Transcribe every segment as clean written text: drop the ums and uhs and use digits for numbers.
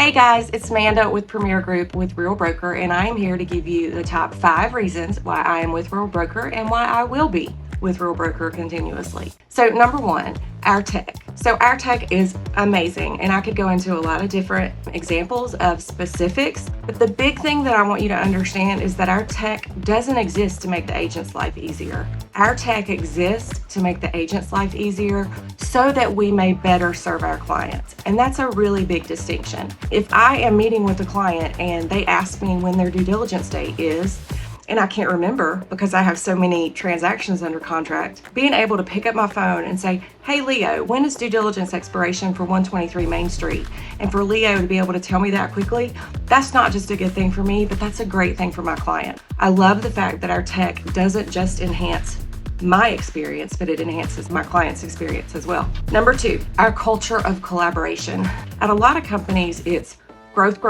Hey guys, it's Amanda with Premier Group with Real Broker, and I am here to give you the top 5 reasons why I am with Real Broker and why I will be with Real Broker continuously. So number 1, our tech. So our tech is amazing, and I could go into a lot of different examples of specifics, but the big thing that I want you to understand is that our tech doesn't exist to make the agent's life easier. Our tech exists to make the agent's life easier so that we may better serve our clients. And that's a really big distinction. If I am meeting with a client and they ask me when their due diligence date is, and I can't remember because I have so many transactions under contract, being able to pick up my phone and say, hey Leo, when is due diligence expiration for 123 Main Street? And for Leo to be able to tell me that quickly, that's not just a good thing for me, but that's a great thing for my client. I love the fact that our tech doesn't just enhance my experience, but it enhances my client's experience as well. Number 2, our culture of collaboration. At a lot of companies, it's growth,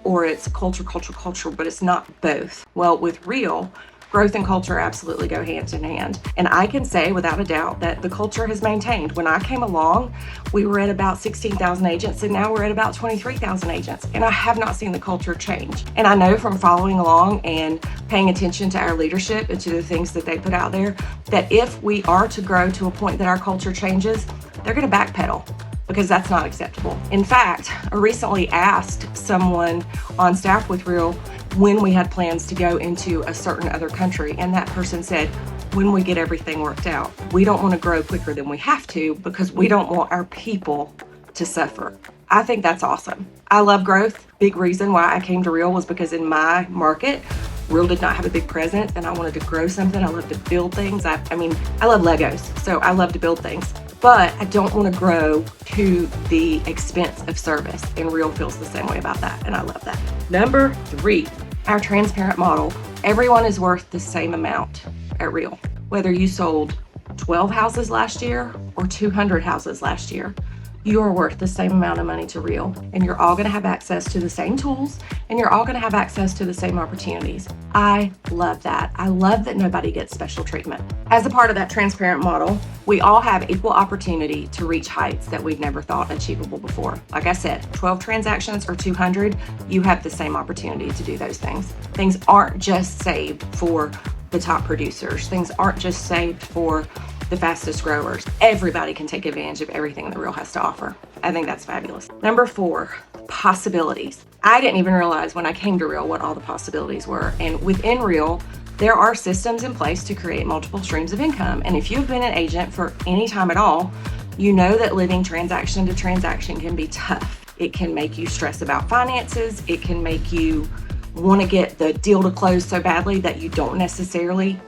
or it's culture, but it's not both. Well, with Real, growth and culture absolutely go hand in hand. And I can say without a doubt that the culture has maintained. When I came along, we were at about 16,000 agents, and now we're at about 23,000 agents. And I have not seen the culture change. And I know from following along and paying attention to our leadership and to the things that they put out there, that if we are to grow to a point that our culture changes, they're going to backpedal, because that's not acceptable. In fact, I recently asked someone on staff with Real when we had plans to go into a certain other country, and that person said, when we get everything worked out. We don't want to grow quicker than we have to because we don't want our people to suffer. I think that's awesome. I love growth. Big reason why I came to Real was because in my market, Real did not have a big presence, and I wanted to grow something. I love to build things. I love Legos, so I love to build things. But I don't want to grow to the expense of service, and Real feels the same way about that, and I love that. Number 3, our transparent model. Everyone is worth the same amount at Real. Whether you sold 12 houses last year or 200 houses last year, you are worth the same amount of money to Real, and you're all going to have access to the same tools, and you're all going to have access to the same opportunities. I love that. I love that nobody gets special treatment. As a part of that transparent model, we all have equal opportunity to reach heights that we've never thought achievable before. Like I said, 12 transactions or 200, you have the same opportunity to do those things. Things aren't just saved for the top producers. Things aren't just saved for the fastest growers. Everybody can take advantage of everything that Real has to offer. I think that's fabulous. Number 4, possibilities. I didn't even realize when I came to Real what all the possibilities were. And within Real, there are systems in place to create multiple streams of income. And if you've been an agent for any time at all, you know that living transaction to transaction can be tough. It can make you stress about finances. It can make you want to get the deal to close so badly that you don't necessarily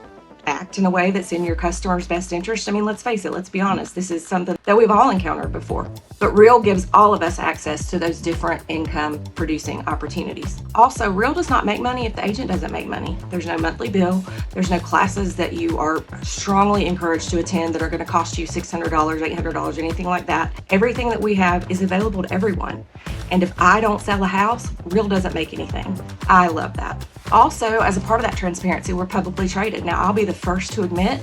act in a way that's in your customer's best interest. I mean, let's face it, let's be honest. This is something that we've all encountered before. But Real gives all of us access to those different income producing opportunities. Also, Real does not make money if the agent doesn't make money. There's no monthly bill. There's no classes that you are strongly encouraged to attend that are going to cost you $600, $800, anything like that. Everything that we have is available to everyone. And if I don't sell a house, Real doesn't make anything. I love that. Also, as a part of that transparency, we're publicly traded. Now, I'll be the first to admit,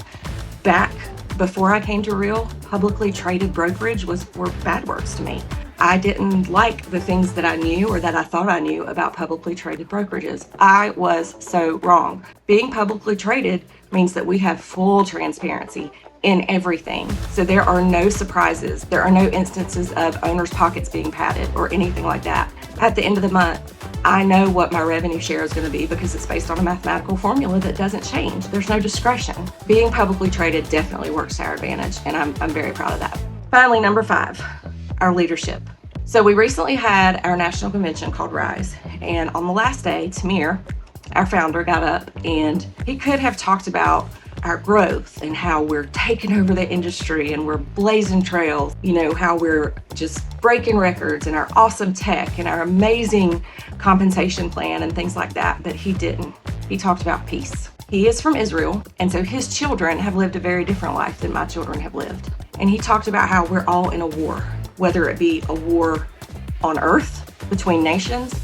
back before I came to Real, publicly traded brokerage were bad words to me. I didn't like the things that I knew or that I thought I knew about publicly traded brokerages. I was so wrong. Being publicly traded means that we have full transparency in everything. So there are no surprises. There are no instances of owners' pockets being padded or anything like that. At the end of the month, I know what my revenue share is going to be because it's based on a mathematical formula that doesn't change. There's no discretion. Being publicly traded definitely works to our advantage, and I'm very proud of that. Finally, number 5, our leadership. So we recently had our national convention called Rise, and on the last day, Tamir, our founder, got up and he could have talked about our growth and how we're taking over the industry and we're blazing trails, how we're just breaking records and our awesome tech and our amazing compensation plan and things like that, but he didn't. He talked about peace. He is from Israel, and so his children have lived a very different life than my children have lived. And he talked about how we're all in a war, whether it be a war on earth between nations,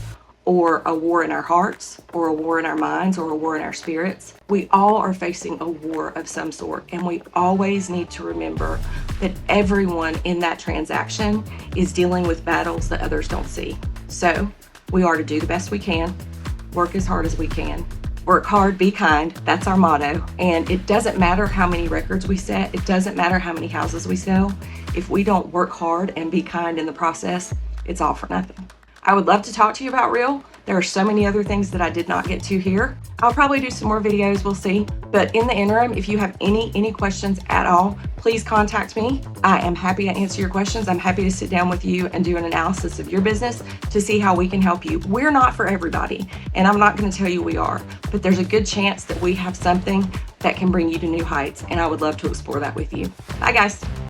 or a war in our hearts, or a war in our minds, or a war in our spirits. We all are facing a war of some sort, and we always need to remember that everyone in that transaction is dealing with battles that others don't see. So we are to do the best we can, work as hard as we can, work hard, be kind. That's our motto. And it doesn't matter how many records we set. It doesn't matter how many houses we sell. If we don't work hard and be kind in the process, it's all for nothing. I would love to talk to you about Real. There are so many other things that I did not get to here. I'll probably do some more videos, we'll see. But in the interim, if you have any questions at all, please contact me. I am happy to answer your questions. I'm happy to sit down with you and do an analysis of your business to see how we can help you. We're not for everybody, and I'm not going to tell you we are, but there's a good chance that we have something that can bring you to new heights, and I would love to explore that with you. Bye, guys.